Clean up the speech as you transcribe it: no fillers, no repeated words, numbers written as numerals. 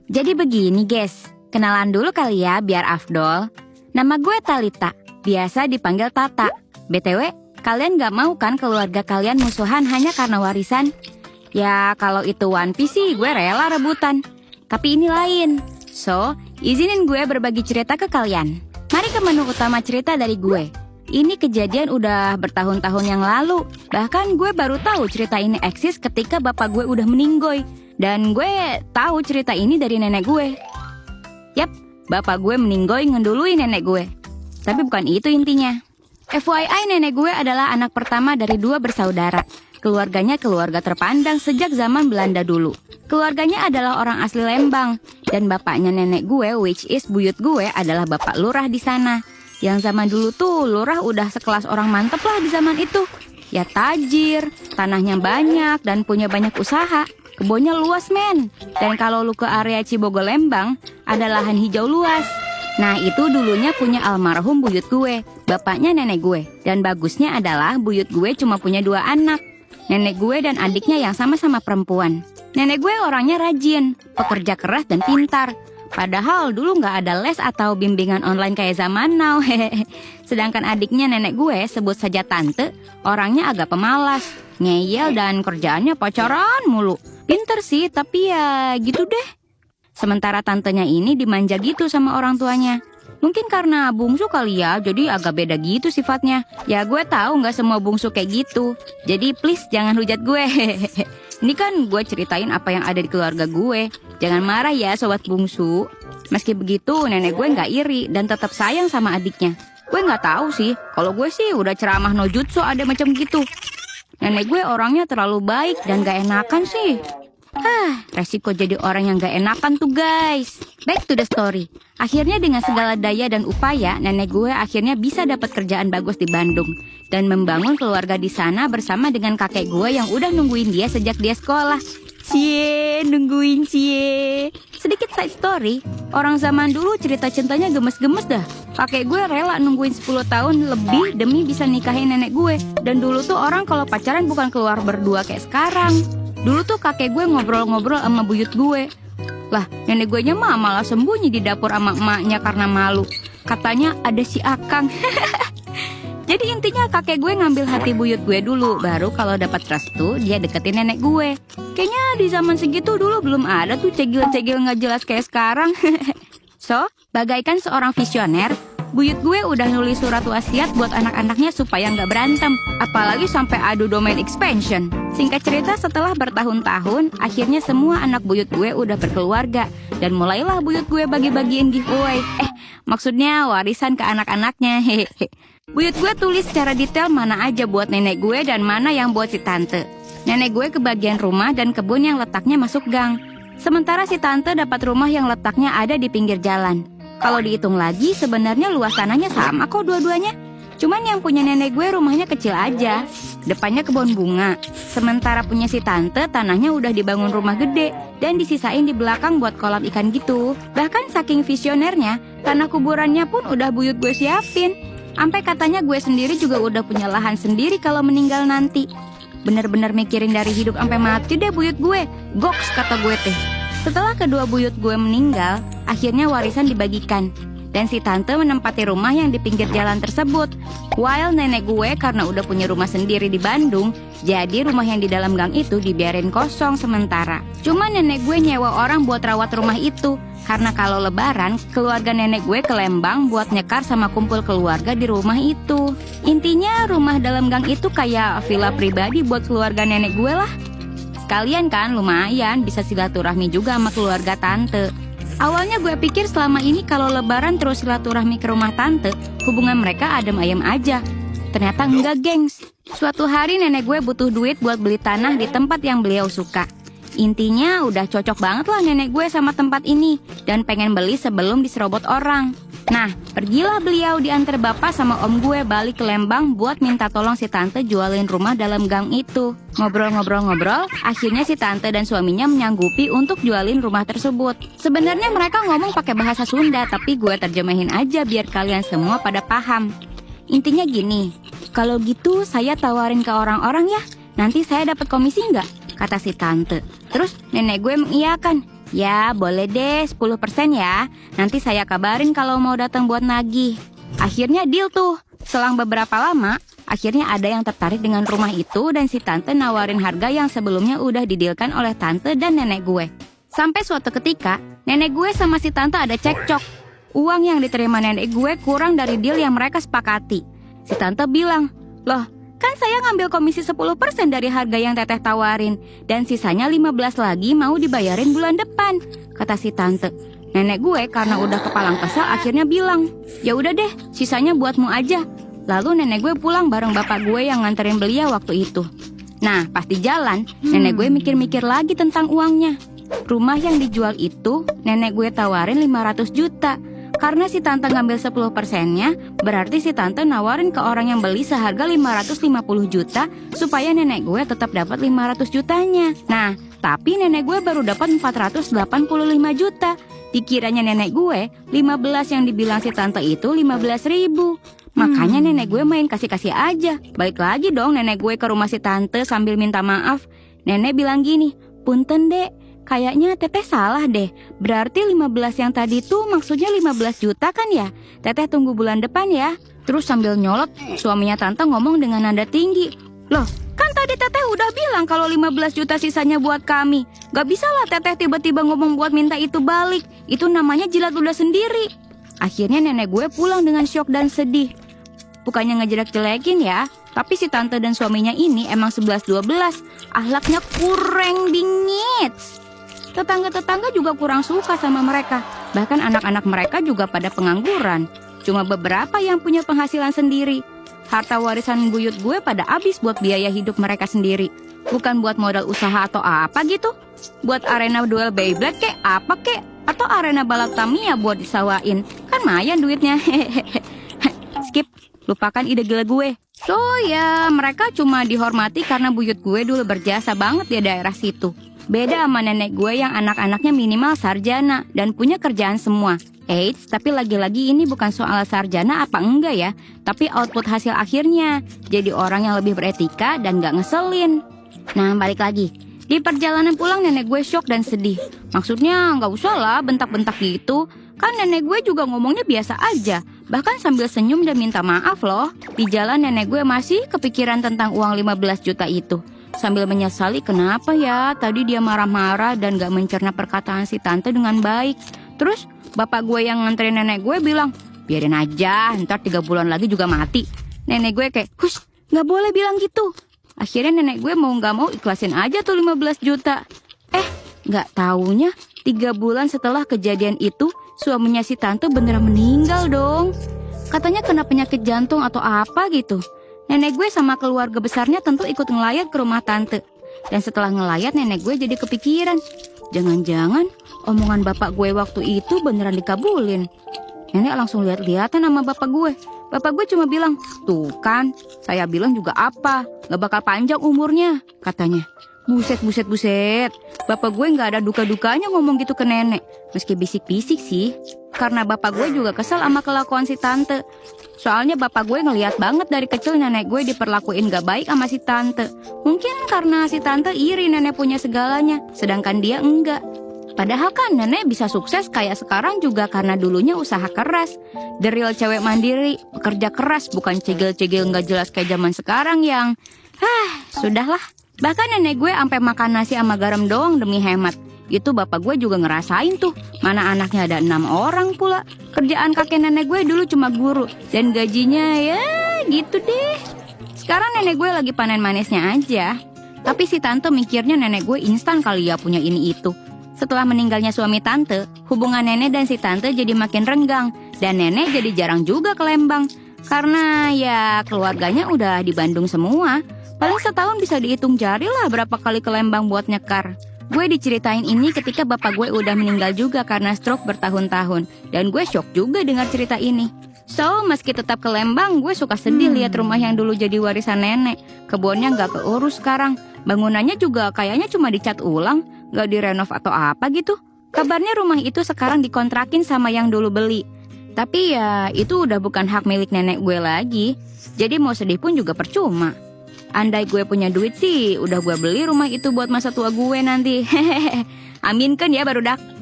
Jadi begini guys, kenalan dulu kali ya biar afdol. Nama gue Talita, biasa dipanggil Tata. BTW, kalian gak mau kan keluarga kalian musuhan hanya karena warisan? Ya kalau itu One Piece sih gue rela rebutan. Tapi ini lain. So, izinin gue berbagi cerita ke kalian. Mari ke menu utama cerita dari gue. Ini kejadian udah bertahun-tahun yang lalu. Bahkan gue baru tahu cerita ini eksis ketika bapak gue udah meninggoy. Dan gue tahu cerita ini dari nenek gue. Yap, bapak gue meninggoy ngedului nenek gue. Tapi bukan itu intinya. FYI, nenek gue adalah anak pertama dari 2 bersaudara. Keluarganya keluarga terpandang sejak zaman Belanda dulu. Keluarganya adalah orang asli Lembang. Dan bapaknya nenek gue, which is buyut gue, adalah bapak lurah di sana. Yang zaman dulu tuh lurah udah sekelas orang mantep lah di zaman itu. Ya tajir, tanahnya banyak dan punya banyak usaha. Kebunnya luas men. Dan kalau lu ke area Cibogo Lembang, ada lahan hijau luas. Nah itu dulunya punya almarhum buyut gue, bapaknya nenek gue. Dan bagusnya adalah buyut gue cuma punya 2 anak. Nenek gue dan adiknya yang sama-sama perempuan. Nenek gue orangnya rajin, pekerja keras dan pintar. Padahal dulu nggak ada les atau bimbingan online kayak zaman now. Sedangkan adiknya nenek gue, sebut saja tante, orangnya agak pemalas, ngeyel dan kerjaannya pacaran mulu. Pinter sih, tapi ya gitu deh. Sementara tantenya ini dimanja gitu sama orang tuanya. Mungkin karena bungsu kali ya, jadi agak beda gitu sifatnya. Ya gue tahu nggak semua bungsu kayak gitu. Jadi please jangan hujat gue. Ini kan gue ceritain apa yang ada di keluarga gue. Jangan marah ya sobat bungsu. Meski begitu nenek gue nggak iri dan tetap sayang sama adiknya. Gue nggak tahu sih, kalau gue sih udah ceramah no jutsu ada macam gitu. Nenek gue orangnya terlalu baik dan gak enakan sih. Resiko jadi orang yang gak enakan tuh guys. Back to the story. Akhirnya dengan segala daya dan upaya, nenek gue akhirnya bisa dapat kerjaan bagus di Bandung. Dan membangun keluarga di sana bersama dengan kakek gue yang udah nungguin dia sejak dia sekolah. Cie, nungguin cie. Sedikit side story, orang zaman dulu cerita cintanya gemes-gemes dah. Kakek gue rela nungguin 10 tahun lebih demi bisa nikahin nenek gue. Dan dulu tuh orang kalau pacaran bukan keluar berdua kayak sekarang. Dulu tuh kakek gue ngobrol-ngobrol sama buyut gue. Lah, nenek gue nya mah malah sembunyi di dapur sama emaknya karena malu. Katanya ada si Akang. Jadi intinya kakek gue ngambil hati buyut gue dulu. Baru kalau dapat restu, dia deketin nenek gue. Kayaknya di zaman segitu dulu belum ada tuh cegil-cegil gak jelas kayak sekarang. So, bagaikan seorang visioner, buyut gue udah nulis surat wasiat buat anak-anaknya supaya nggak berantem. Apalagi sampai adu domain expansion. Singkat cerita, setelah bertahun-tahun, akhirnya semua anak buyut gue udah berkeluarga. Dan mulailah buyut gue bagi-bagiin giveaway. Maksudnya warisan ke anak-anaknya. Buyut gue tulis secara detail mana aja buat nenek gue dan mana yang buat si tante. Nenek gue kebagian rumah dan kebun yang letaknya masuk gang. Sementara si tante dapat rumah yang letaknya ada di pinggir jalan. Kalau dihitung lagi sebenarnya luas tanahnya sama kok dua-duanya. Cuman yang punya nenek gue rumahnya kecil aja. Depannya kebun bunga. Sementara punya si tante tanahnya udah dibangun rumah gede. Dan disisain di belakang buat kolam ikan gitu. Bahkan saking visionernya, tanah kuburannya pun udah buyut gue siapin. Sampai katanya gue sendiri juga udah punya lahan sendiri kalau meninggal nanti. Bener-bener mikirin dari hidup sampai mati deh buyut gue. Goks kata gue teh. Setelah kedua buyut gue meninggal, akhirnya warisan dibagikan. Dan si tante menempati rumah yang di pinggir jalan tersebut. While nenek gue karena udah punya rumah sendiri di Bandung, jadi rumah yang di dalam gang itu dibiarin kosong sementara. Cuma nenek gue nyewa orang buat rawat rumah itu. Karena kalau lebaran, keluarga nenek gue ke Lembang buat nyekar sama kumpul keluarga di rumah itu. Intinya rumah dalam gang itu kayak villa pribadi buat keluarga nenek gue lah. Sekalian kan lumayan bisa silaturahmi juga sama keluarga tante. Awalnya gue pikir selama ini kalau lebaran terus silaturahmi ke rumah tante, hubungan mereka adem ayem aja. Ternyata enggak gengs. Suatu hari nenek gue butuh duit buat beli tanah di tempat yang beliau suka. Intinya udah cocok banget lah nenek gue sama tempat ini. Dan pengen beli sebelum diserobot orang. Nah, pergilah beliau diantar bapak sama om gue balik ke Lembang buat minta tolong si tante jualin rumah dalam gang itu. Ngobrol-ngobrol-ngobrol, akhirnya si tante dan suaminya menyanggupi untuk jualin rumah tersebut. Sebenarnya mereka ngomong pakai bahasa Sunda, tapi gue terjemahin aja biar kalian semua pada paham. Intinya gini, kalau gitu saya tawarin ke orang-orang ya, nanti saya dapat komisi nggak? Kata si tante. Terus nenek gue mengiyakan. Ya, boleh deh 10% ya. Nanti saya kabarin kalau mau datang buat nagih. Akhirnya deal tuh. Selang beberapa lama, akhirnya ada yang tertarik dengan rumah itu dan si tante nawarin harga yang sebelumnya udah didealkan oleh tante dan nenek gue. Sampai suatu ketika, nenek gue sama si tante ada cekcok. Uang yang diterima nenek gue kurang dari deal yang mereka sepakati. Si tante bilang, "Loh, kan saya ngambil komisi 10% dari harga yang teteh tawarin, dan sisanya 15 lagi mau dibayarin bulan depan," kata si tante. Nenek gue karena udah kepalang kesal akhirnya bilang, "Ya udah deh, sisanya buatmu aja." Lalu nenek gue pulang bareng bapak gue yang nganterin beliau waktu itu. Nah, pas di jalan, nenek gue mikir-mikir lagi tentang uangnya. Rumah yang dijual itu, nenek gue tawarin 500 juta. Karena si tante ngambil 10%-nya, berarti si tante nawarin ke orang yang beli seharga 550 juta supaya nenek gue tetap dapat 500 jutanya. Nah, tapi nenek gue baru dapat 485 juta. Dikiranya nenek gue, 15 yang dibilang si tante itu 15.000. Makanya nenek gue main kasih-kasih aja. Balik lagi dong nenek gue ke rumah si tante sambil minta maaf. Nenek bilang gini, "Punten dek, kayaknya teteh salah deh. Berarti 15 yang tadi tuh maksudnya 15 juta kan ya? Teteh tunggu bulan depan ya." Terus sambil nyolot, suaminya tante ngomong dengan nada tinggi, "Loh, kan tadi teteh udah bilang kalau 15 juta sisanya buat kami. Gak bisa lah teteh tiba-tiba ngomong buat minta itu balik. Itu namanya jilat ludah sendiri." Akhirnya nenek gue pulang dengan syok dan sedih. Bukannya ngejelek-jelekin ya, tapi si tante dan suaminya ini emang 11-12. Akhlaknya kurang bingit. Tetangga-tetangga juga kurang suka sama mereka. Bahkan anak-anak mereka juga pada pengangguran. Cuma beberapa yang punya penghasilan sendiri. Harta warisan buyut gue pada habis buat biaya hidup mereka sendiri. Bukan buat modal usaha atau apa gitu. Buat arena duel Beyblade kek, apa kek. Atau arena balap Tamiya buat disawain. Kan lumayan duitnya. Skip, lupakan ide gila gue. So ya, mereka cuma dihormati karena buyut gue dulu berjasa banget di daerah situ. Beda sama nenek gue yang anak-anaknya minimal sarjana dan punya kerjaan semua. Eits, tapi lagi-lagi ini bukan soal sarjana apa enggak ya, tapi output hasil akhirnya. Jadi orang yang lebih beretika dan gak ngeselin. Nah, balik lagi. Di perjalanan pulang nenek gue syok dan sedih. Maksudnya gak usah lah bentak-bentak gitu. Kan nenek gue juga ngomongnya biasa aja. Bahkan sambil senyum dan minta maaf loh. Di jalan nenek gue masih kepikiran tentang uang 15 juta itu. Sambil menyesali kenapa ya tadi dia marah-marah dan gak mencerna perkataan si tante dengan baik. Terus bapak gue yang nganterin nenek gue bilang, "Biarin aja, ntar 3 bulan lagi juga mati." Nenek gue kayak, "Hush, gak boleh bilang gitu." Akhirnya nenek gue mau gak mau ikhlasin aja tuh 15 juta. Gak taunya 3 bulan setelah kejadian itu, suaminya si tante beneran meninggal dong. Katanya kena penyakit jantung atau apa gitu. Nenek gue sama keluarga besarnya tentu ikut ngelayat ke rumah tante. Dan setelah ngelayat nenek gue jadi kepikiran, jangan-jangan omongan bapak gue waktu itu beneran dikabulin. Nenek langsung lihat-lihatan sama bapak gue. Bapak gue cuma bilang, "Tuh kan, saya bilang juga apa, gak bakal panjang umurnya," katanya. Buset. Bapak gue gak ada duka-dukanya ngomong gitu ke nenek. Meski bisik-bisik sih. Karena bapak gue juga kesel sama kelakuan si tante. Soalnya bapak gue ngeliat banget dari kecil nenek gue diperlakuin gak baik sama si tante. Mungkin karena si tante iri nenek punya segalanya, sedangkan dia enggak. Padahal kan nenek bisa sukses kayak sekarang juga karena dulunya usaha keras. The real cewek mandiri, pekerja keras, bukan cegil-cegil gak jelas kayak zaman sekarang yang... sudahlah. Bahkan nenek gue sampai makan nasi sama garam doang demi hemat. Itu bapak gue juga ngerasain tuh. Mana anaknya ada 6 orang pula. Kerjaan kakek nenek gue dulu cuma guru. Dan gajinya ya gitu deh. Sekarang nenek gue lagi panen manisnya aja. Tapi si tante mikirnya nenek gue instan kali ya punya ini itu. Setelah meninggalnya suami tante, hubungan nenek dan si tante jadi makin renggang. Dan nenek jadi jarang juga ke Lembang. Karena ya keluarganya udah di Bandung semua. Paling setahun bisa dihitung jari lah berapa kali ke Lembang buat nyekar. Gue diceritain ini ketika bapak gue udah meninggal juga karena stroke bertahun-tahun. Dan gue shock juga dengar cerita ini. So, meski tetap ke Lembang, gue suka sedih lihat rumah yang dulu jadi warisan nenek. Kebunnya gak keurus sekarang. Bangunannya juga kayaknya cuma dicat ulang, gak direnov atau apa gitu. Kabarnya rumah itu sekarang dikontrakin sama yang dulu beli. Tapi ya, itu udah bukan hak milik nenek gue lagi. Jadi mau sedih pun juga percuma. Andai gue punya duit sih, udah gue beli rumah itu buat masa tua gue nanti. Aminkan ya barudak.